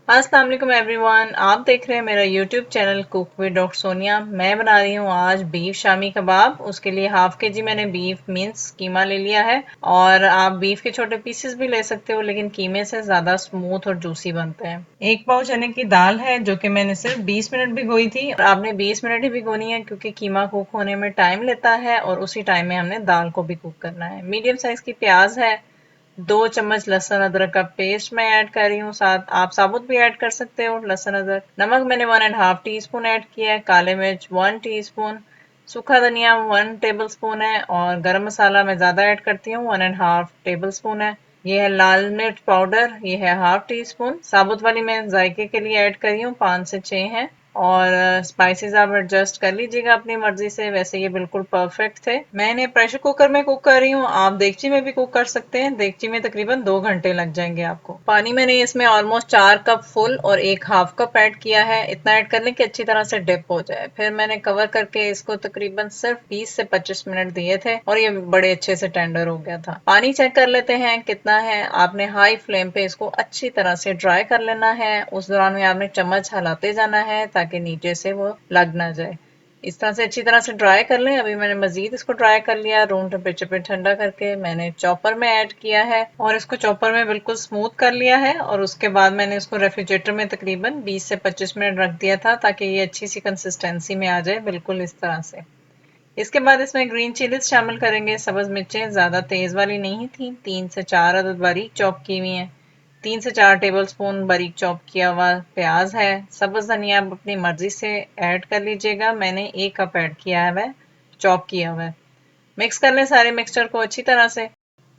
अस्सलाम वालेकुम एवरीवन, आप देख रहे हैं मेरा YouTube channel cook with doctor Sonia. मैं बना रही हूँ आज बीफ शामी कबाब। उसके लिए हाफ के जी मैंने बीफ मीन्स कीमा ले लिया है। और आप बीफ के छोटे पीसेस भी ले सकते हो, लेकिन कीमे से ज़्यादा स्मूथ और जूसी बनते हैं। एक पाव चने की दाल है जो कि मैंने सिर्फ 20 मिनट भिगोई थी। और आपने 20 मिनट ही भिगोनी है क्योंकि कीमा कुक होने में टाइम लेता है और उसी टाइम में हमने दाल को भी कुक करना है। मीडियम साइज की प्याज है, 2 चम्मच लहसुन अदरक का पेस्ट मैं ऐड कर रही हूँ। साथ आप साबुत भी ऐड कर सकते हो लहसुन अदरक। नमक मैंने 1.5 टीस्पून ऐड किया है, काले मिर्च 1 टीस्पून, सूखा धनिया 1 टेबल स्पून है, और गरम मसाला मैं ज़्यादा ऐड करती हूँ, 1.5 टेबल स्पून है। ये है लाल मिर्च पाउडर, ये है हाफ टी स्पून। साबुत वाली मैं जायके के लिए ऐड कर रही हूँ, 5 से 6 है। और स्पाइसेस आप एडजस्ट कर लीजिएगा अपनी मर्जी से। वैसे ये बिल्कुल परफेक्ट थे। मैं इन्हें प्रेशर कुकर में कुक कर रही हूँ, आप देगची में भी कुक कर सकते हैं। देगची में तकरीबन 2 घंटे लग जाएंगे आपको। पानी मैंने इसमें ऑलमोस्ट 4 कप फुल और 1 हाफ कप ऐड किया है। इतना ऐड कर लें कि अच्छी तरह से डिप हो जाए। फिर मैंने कवर करके इसको तकरीबन सिर्फ 20 से 25 मिनट दिए थे और ये बड़े अच्छे से टेंडर हो गया था। पानी चेक कर लेते हैं कितना है। आपने हाई फ्लेम पे इसको अच्छी तरह से ड्राई कर लेना है। उस दौरान में आपने चम्मच हिलाते जाना है ताकि नीचे से वो लग ना जाए। इस तरह से अच्छी तरह से ड्राई कर लें। अभी मैंने मजीद इसको ड्राई कर लिया, रूम टेम्परेचर पे ठंडा करके मैंने चॉपर में ऐड किया है और इसको चॉपर में बिल्कुल स्मूथ कर लिया है। और उसके बाद मैंने इसको रेफ्रिजरेटर में तकरीबन 20 से 25 मिनट रख दिया था ताकि ये अच्छी सी कंसिस्टेंसी में आ जाए, बिल्कुल इस तरह से। इसके बाद इसमें ग्रीन चिलीज शामिल करेंगे। सब्ज मिर्चें ज़्यादा तेज वाली नहीं थी, 3 से 4 अदद बारीक चॉप की हुई हैं। 3 से 4 टेबल स्पून बारीक चॉप किया हुआ प्याज है। सब्ज धनिया आप अपनी मर्जी से ऐड कर लीजिएगा, मैंने 1 कप ऐड किया है वह चॉप किया हुआ है। मिक्स कर लें सारे मिक्सचर को अच्छी तरह से।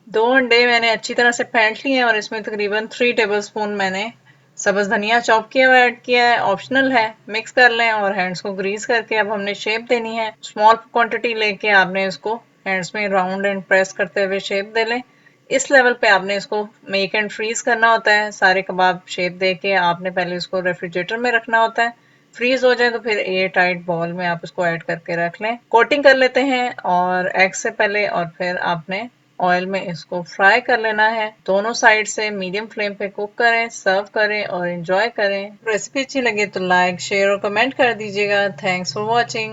2 अंडे मैंने अच्छी तरह से फेंट लिए हैं और इसमें तकरीबन 3 टेबल स्पून मैंने सब्ज धनिया चॉप किया हुआ ऐड किया है, ऑप्शनल है। मिक्स कर लें और हैंड्स को ग्रीस करके अब हमने शेप देनी है। स्मॉल क्वांटिटी लेके आपने इसको हैंड्स में राउंड एंड प्रेस करते हुए शेप दे लें। इस लेवल पे आपने इसको मेक एंड फ्रीज करना होता है। सारे कबाब शेप दे के आपने पहले इसको रेफ्रिजरेटर में रखना होता है। फ्रीज हो जाए तो फिर एयर टाइट बॉल में आप इसको ऐड करके रख लें। कोटिंग कर लेते हैं और एग से पहले, और फिर आपने ऑयल में इसको फ्राई कर लेना है। दोनों साइड से मीडियम फ्लेम पे कुक करें, सर्व करें और एंजॉय करें। रेसिपी अच्छी लगे तो लाइक शेयर और कमेंट कर दीजिएगा। Thanks for watching.